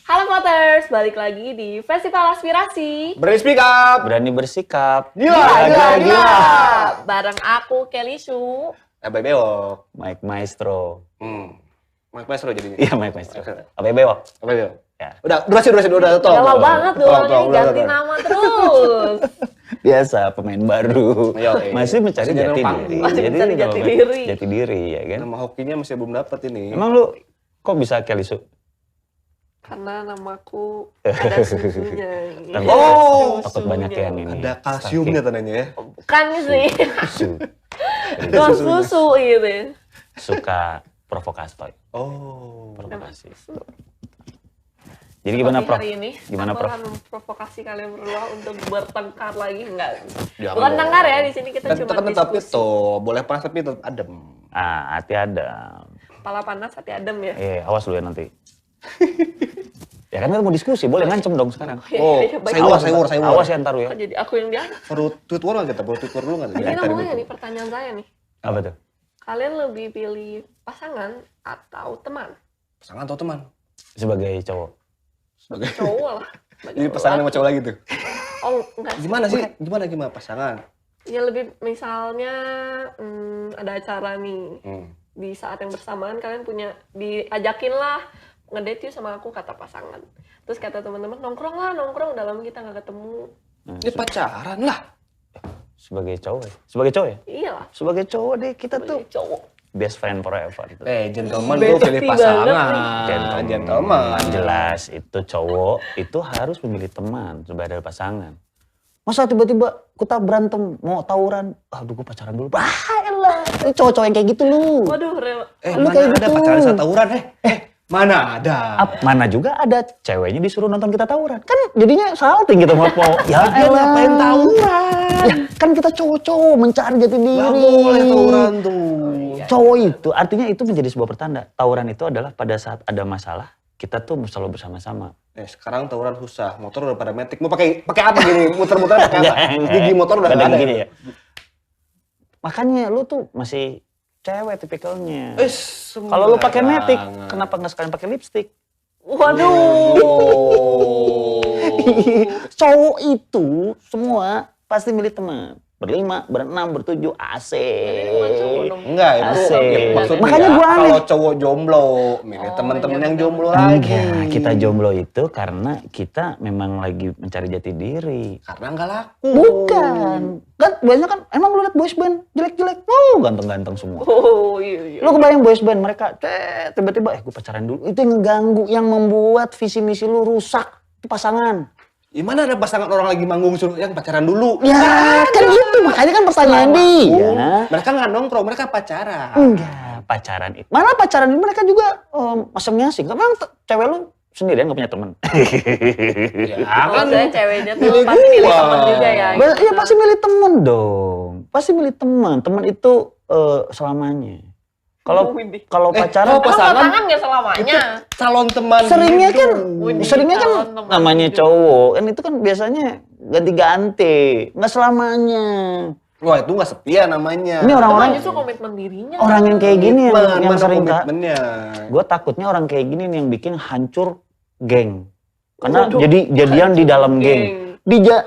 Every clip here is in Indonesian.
Halo Voters, balik lagi di Festival Aspirasi. Berani speak up, berani bersikap. Gila. Bareng aku, Kelly Shu. Abai bewok. Mike Maestro. Mike Maestro jadinya. Iya, Mike Maestro. Apa bewok? Abai bewok. Ya. Udah, durasi, udah tolong. Lama banget dong, ini Tolong, ganti nama terus. Biasa, pemain baru. Iya, oke. Masih mencari Masih jati jalan diri. panggung. Masih mencari kalau jati diri. Jati diri, ya kan? Nama hokinya masih belum dapat ini. Emang lu kok bisa Kelly Su? Karena namaku ada susunya. Oh, takut Susunya. banyak yang ini. Ada kalsiumnya tandanya ya. Bukan sih, Su. doang susu gitu. Suka provokastoy. Oh. Provokasi. Jadi gimana, Tapi Prof? hari ini Gimana, aku Prof? akan memprovokasi kalian berdua untuk bertengkar lagi, enggak? Jangan Bukan dong. tengkar ya, di sini kita Dan cuma tekan tetap diskusi. itu, boleh panas tapi tetap adem. Ah, hati ada. Kepala panas, hati adem ya. Awas lu ya nanti. Ya kan kita mau diskusi, boleh ngancem dong sekarang. Oh, Iya, baik. sayur. Awas ya ntar lu ya. Kok jadi aku yang dia? Perlu tweet war nggak kita? Perlu tweet war dulu nggak? Ini ngomongnya nih, pertanyaan saya nih. Apa tuh? Kalian lebih pilih pasangan atau teman? Pasangan atau teman? Sebagai cowok. Sebagai Cowok lah. Bagi Ini pasangan sama laki. cowok lagi tuh. Oh, enggak sih. Gimana sih? Gimana pasangan? Ya lebih misalnya ada acara nih. Hmm. Di saat yang bersamaan kalian punya, diajakin lah ngedate yuk sama aku, kata pasangan. Terus kata teman-teman, nongkrong, udah lama kita nggak ketemu. Nah, Ini pacaran lah. sebagai cowok ya? Sebagai cowok ya? Iyalah, Sebagai cowok deh, kita tuh sebagai cowok. best friend forever gitu. Gentleman Bestie tuh pilih banget pasangan. Gentleman. Jelas, itu cowok itu harus memilih teman sebagai pasangan. Masa tiba-tiba kita berantem, mau tawuran, aduh gue pacaran dulu. Elah, itu cowok-cowok yang kayak gitu lu. Waduh, Lu Mana kayak ada gitu. pacaran saat tawuran? Mana ada? Mana juga ada ceweknya disuruh nonton kita tawuran. Kan jadinya salting gitu mau. Ya Dia elah. ngapain tawuran? Ya, kan kita cowok-cowok mencari jati diri. Gak boleh tawuran tuh. Cowok itu artinya itu menjadi sebuah pertanda. Tawuran itu adalah pada saat ada masalah kita tuh selalu bersama-sama. Sekarang tawuran susah. Motor udah pada metik. Mau pakai apa gini? Muter-muter pakai apa? Gigi motor udah Nggak nggak ada. gini ya. Makanya lu tuh masih cewek tipikalnya. Kalau lu pakai metik, kenapa nggak sekalian pakai lipstick? waduh. Cowok itu semua pasti milih teman. Berlima, berenam, bertujuh, asik. Enggak, itu Asik. maksudnya Makanya gua aneh. kalau cowok jomblo, milih teman-teman yang jomblo lagi. Enggak, kita jomblo itu karena kita memang lagi mencari jati diri. Karena nggak laku. Bukan. Kan biasanya kan emang lu liat boys band jelek-jelek. Oh, ganteng-ganteng semua. Oh iya. Lu kebayang boys band mereka tiba-tiba gue pacaran dulu. Itu yang ngeganggu, yang membuat visi misi lu rusak. Itu pasangan. Gimana ada pasangan orang lagi manggung suruh yang pacaran dulu? Ya, kan gitu. Makanya kan pertanyaan dia. Mereka nggak nongkrong, mereka pacaran. Enggak, pacaran itu. Mana pacaran ini mereka juga masing-masing. Karena cewek lu sendirian gak punya teman. Ya Kan kan. saya ceweknya tuh pasti milih teman juga ya. Iya pasti milih teman dong. Pasti milih teman. Teman itu selamanya. Kalau pacaran Pasangan nggak selamanya. Calon teman. seringnya kan Wih, seringnya kan calon teman namanya hidup. cowok kan itu kan biasanya ganti-ganti, nggak selamanya. Wah itu nggak setia namanya. Ini orang-orang Justru komitmen dirinya. orang yang kayak gini yang Mana sering komitmennya? gue takutnya orang kayak gini nih yang bikin hancur geng. Karena Waduh, jadi jadian di dalam geng. geng.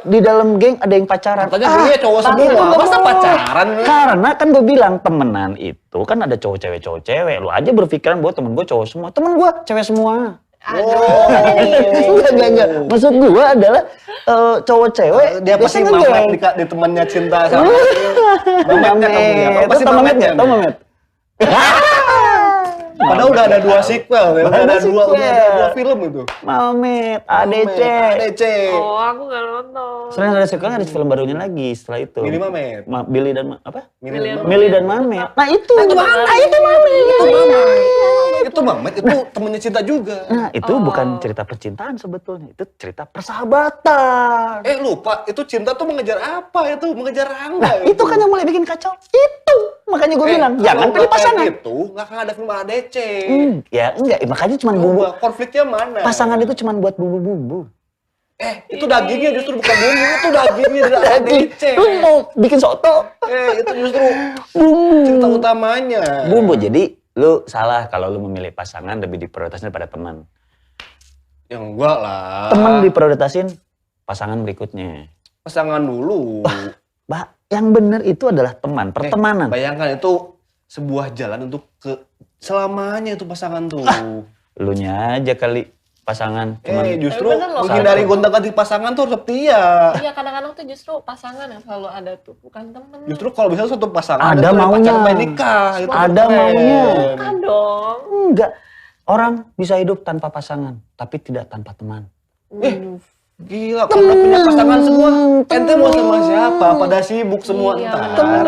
Di dalam geng ada yang pacaran. Katanya gengnya cowok tapi semua. itu nggak Masa boleh. pacaran? Karena kan gue bilang temenan itu kan ada cowok cewek. Lu aja berpikiran bahwa temen gue cowok semua. Temen gue cewek semua. Enggak. Maksud gue adalah cowok cewek. Dia pasti biasanya mamet ngegeng. di temannya cinta sama. Mametnya kamu ya? Itu Pasti Mamet mametnya. nggak? Tau Mamet? Padahal udah ada 2 sequel ya. Udah ada sequel. 2 film itu. Mamet, ADC. ADC. Oh, aku nggak nonton. Selain ada sequel ada film barunya lagi setelah itu. Mini Mamet. Billy dan apa? Million Milly dan Mamet. Nah itu Itu Mamet. itu Mamet. Itu Mamet itu temennya cinta juga. Nah itu bukan cerita percintaan sebetulnya, itu cerita persahabatan. Lupa, itu cinta tuh mengejar apa itu? Mengejar Rangga. Nah itu kan yang mulai bikin kacau. Itu makanya gue bilang jangan pilih pasangan. Itu nggak akan ada film ADC. Ya enggak, makanya cuma bumbu. Konfliknya mana? Pasangan itu cuma buat bumbu-bumbu. Itu dagingnya justru bukan bumbu, itu dagingnya dari ADC. Lu mau bikin soto? Itu justru Bumbu. cerita utamanya. Bumbu. Jadi lu salah kalau lu memilih pasangan lebih diprioritaskan daripada teman. Ya enggak lah. Temen diprioritasin, pasangan berikutnya. Pasangan dulu. Yang benar itu adalah teman, pertemanan. Bayangkan itu sebuah jalan untuk selamanya itu pasangan tuh. Elunya aja kali pasangan. Justru bener loh, menghindari gonta-ganti pasangan tuh harus setia. Iya, kadang-kadang tuh justru pasangan yang selalu ada tuh, bukan temen. Justru kalau bisa satu pasangan Ada itu maunya. pacaran main nikah. Itu Ada keren. maunya. Bukan dong. Enggak. Orang bisa hidup tanpa pasangan, tapi tidak tanpa teman. Gila, kalau punya pasangan semua, ente mau sama siapa? Pada sibuk semua Iya, entar.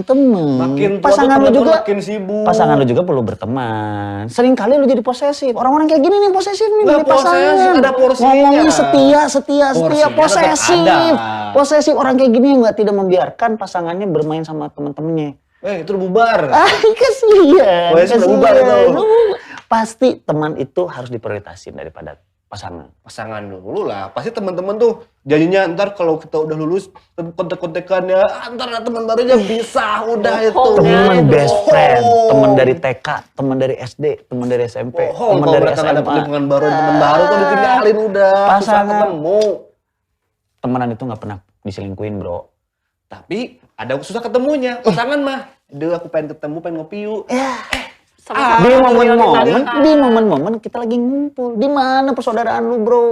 Temen. Makin tua Pasangan tuh lu juga, makin sibuk. pasangan lu juga perlu berteman. Sering kali lu jadi posesif. Orang-orang kayak gini nih posesif nih Nggak dari pasangan. posesif, ada porsinya. Ngomongnya setia, Porsinya posesif. tetap ada. Posesif orang kayak gini yang nggak tidak membiarkan pasangannya bermain sama teman-temannya. Itu udah bubar. Kasihan. Posesif udah bubar itu. Pasti teman itu harus diprioritasin daripada pasangan. Pasangan dulu lah. Pasti teman-teman tuh janjinya ntar kalau kita udah lulus kontek-kontekannya ntar teman barunya bisa udah itu. Teman best Bohong. friend, teman dari TK, teman dari SD, teman dari SMP, Bohong teman kalau dari mereka nggak dapet SMA. lingkungan baru, teman baru tuh ditinggalin udah. Susah Pasangan. ketemu. Temenan itu nggak pernah diselingkuhin, bro. Tapi ada susah ketemunya. Pasangan mah. Aduh aku pengen ketemu, pengen ngopi yuk. Sama-sama Di ngomongin momen-momen, tadi. di momen-momen kita lagi ngumpul. Di mana persaudaraan lu, bro?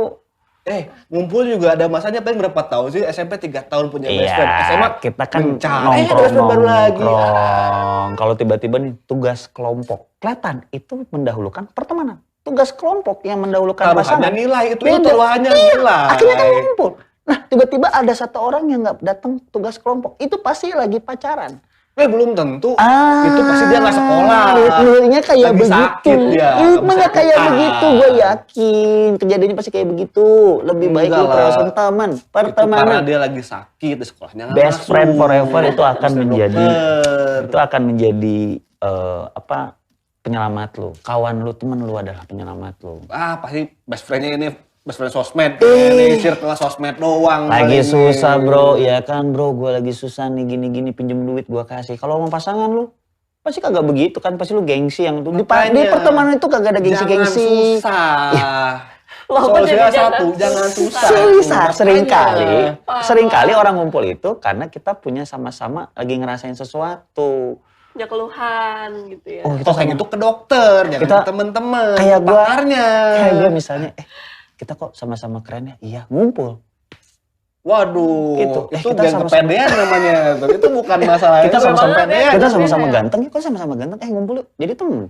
Ngumpul juga ada masanya paling berapa tahun sih? SMP 3 tahun punya best friend. Iya, SMA kita kan mencari best friend baru lagi. nongkrong. Kalau tiba-tiba nih tugas kelompok, kelihatan itu mendahulukan pertemanan. Tugas kelompok yang mendahulukan Taruhannya pasangan. nilai, itu Beda. taruhannya Iya, nilai. akhirnya kan ngumpul. Nah, tiba-tiba ada satu orang yang nggak datang tugas kelompok. Itu pasti lagi pacaran. Belum tentu. Itu pasti dia nggak sekolah. Ritmenya kayak Lagi begitu. sakit dia, Ritmenya nggak bisa kayak ikutan. begitu, gue yakin. Kejadiannya pasti kayak begitu. Lebih baik Enggak lu lah. prioritaskan teman, Itu karena pertemanan. dia lagi sakit di sekolahnya nggak Best masuk. friend forever itu akan Harus menjadi dokter. itu akan menjadi penyelamat lu. Kawan lu, temen lu adalah penyelamat lu. Pasti best friendnya ini best friend sosmed. Ini circle sosmed doang. Lagi paling susah ini. bro, ya kan bro, gue lagi susah nih gini-gini pinjem duit gue kasih. Kalau sama pasangan lu, pasti kagak begitu kan, pasti lu gengsi yang tuh. Di Makanya, pertemanan itu kagak ada gengsi-gengsi. Jangan susah. Loh, Solusinya jadi satu, jangan susah. Makanya. Seringkali orang ngumpul itu karena kita punya sama-sama lagi ngerasain sesuatu. Punya keluhan gitu ya. Oh, Kalau kayak gitu ke dokter, jangan Kita- ke temen-temen. kayak gua- pakarnya. Kayak gue misalnya, kita kok sama-sama keren ya? Iya, ngumpul. Waduh, Gitu. itu Kita geng sama-sama- kepedean namanya. Itu bukan masalah. Kita itu sama-sama kepedean. kita sama-sama ganteng, kok sama-sama ganteng? Ngumpul yuk, jadi temen.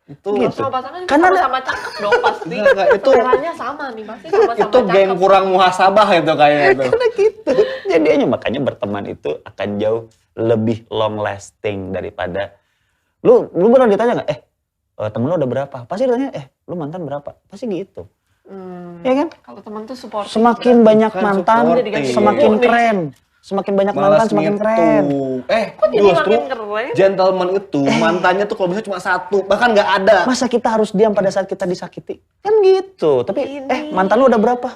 Itu Gitu. Sama pasangan Karena ada- sama-sama cakep dong pasti. Enggak, itu Seleranya sama nih, pasti sama-sama itu cakep. geng kurang muhasabah itu kayaknya itu. Karena gitu. Jadinya makanya berteman itu akan jauh lebih long lasting daripada lu pernah ditanya nggak? Temen lu udah berapa? Pasti ditanya, lu mantan berapa? Pasti gitu. Ya kan? Kalau teman tuh support. Semakin banyak Bukan mantan, supporting. semakin Nih. keren. Semakin banyak Malas mantan, semakin gitu. keren. jadi Justru makin keren? gentleman itu mantannya tuh kalau bisa cuma satu, bahkan nggak ada. Masa kita harus diam pada saat kita disakiti? Kan gitu. Tapi, mantan lu udah berapa?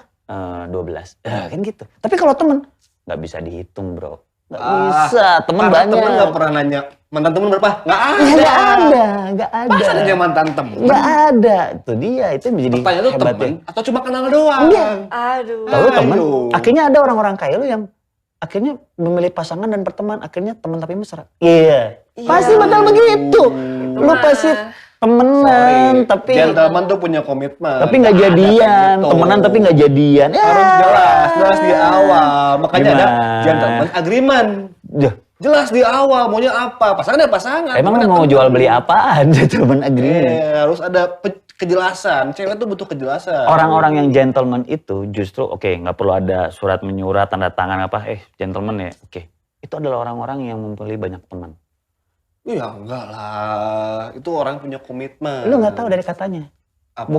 12. Kan gitu. Tapi kalau temen, nggak bisa dihitung bro. Nggak bisa, temen Karena banyak. temen nggak pernah nanya mantan temen berapa? Nggak ada. Nggak ada. Masa nanya mantan temen? Nggak ada. Itu dia, itu yang menjadi Pertanyaan lu hebatnya. temen atau cuma kenal doang? Iya. Aduh. Tahu temen, Ayo. akhirnya ada orang-orang kayak lu yang akhirnya memilih pasangan dan berteman, akhirnya teman tapi mesra. Iya. Pasti bakal begitu. Lu Cuma- pasti temenan, tapi gentleman tuh punya komitmen. nggak jadian, Gitu. temenan tapi nggak jadian. Ya. Harus jelas di awal. Makanya ada Gimana? gentleman agreement. Yah, Jelas di awal maunya apa. Pasangan ya pasangan. emang lu temen ya mau temen. jual beli apaan? Temen agreement. Harus ada kejelasan. Cewek tuh butuh kejelasan. Orang-orang yang gentleman itu justru nggak perlu ada surat menyurat, tanda tangan apa, gentleman ya, Itu adalah orang-orang yang memilih banyak teman. Iya enggak lah. Itu orang punya komitmen. Lu nggak tahu dari katanya. Apa?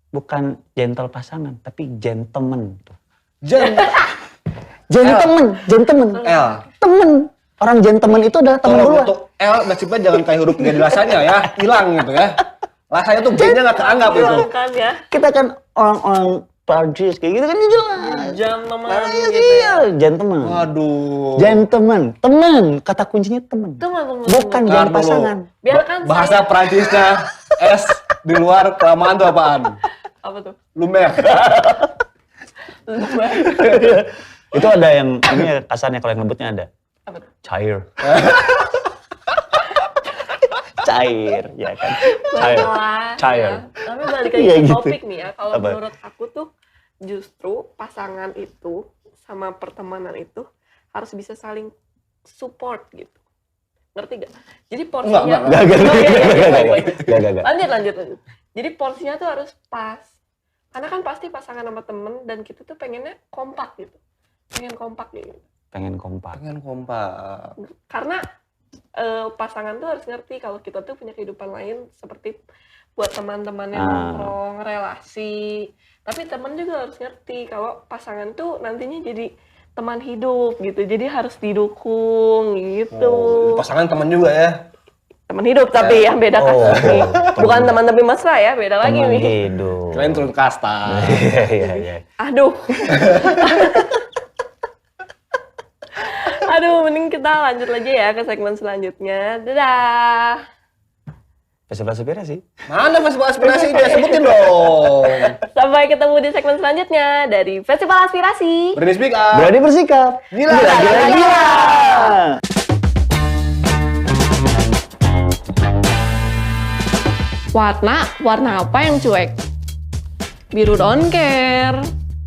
Bukan gentle pasangan, tapi gentleman. Gentleman. L. Temen. Orang gentleman itu adalah temen Tolong duluan. untuk L nasibnya jangan kayak huruf G di rasanya ya. Hilang gitu ya. Rasanya tuh G-nya nggak keanggap itu. Kan ya. Kita kan orang-orang Prancis kayak gitu kan jelas. Gentleman Iya, gitu ya. gentleman. Waduh. Gentleman, temen. Kata kuncinya temen. Teman. Bukan Ntar jangan dulu. pasangan. Biarkan Bahasa Prancisnya S di luar kelamaan tuh apaan? Apa tuh? Lumer. Lumer. Itu ada yang ini ya, kasarnya kalau yang lembutnya ada. Apa tuh? Cair. Cair, ya kan? Cair. Masalah, Cair. ya. Tapi balik lagi Iya ke gitu. topik nih ya. Kalau Apa? menurut aku tuh justru pasangan itu sama pertemanan itu harus bisa saling support gitu. Ngerti gak? Jadi porsinya tuh... Gak. Lanjut. Jadi porsinya tuh harus pas. Karena kan pasti pasangan sama temen dan kita tuh pengennya kompak gitu. Pengen kompak gitu. Pengen kompak. Pengen kompak. Karena pasangan tuh harus ngerti kalau kita tuh punya kehidupan lain seperti buat teman-temannya nongkrong, relasi. Tapi teman juga harus ngerti kalau pasangan tuh nantinya jadi teman hidup gitu. Jadi harus didukung gitu. Oh, pasangan teman juga ya. Teman hidup tapi ya beda kasus nih. Bukan teman tapi mesra ya, beda lagi Teman nih. hidup. Kalian turun kasta. Iya. Aduh. Aduh, mending kita lanjut lagi ya ke segmen selanjutnya. Dadah. Festival Aspirasi. Mana festival aspirasi dia sebutin dong. Sampai ketemu di segmen selanjutnya dari Festival Aspirasi. Berani speak up. Berani bersikap. Gila. Gila. Warna apa yang cuek? Biru don't care.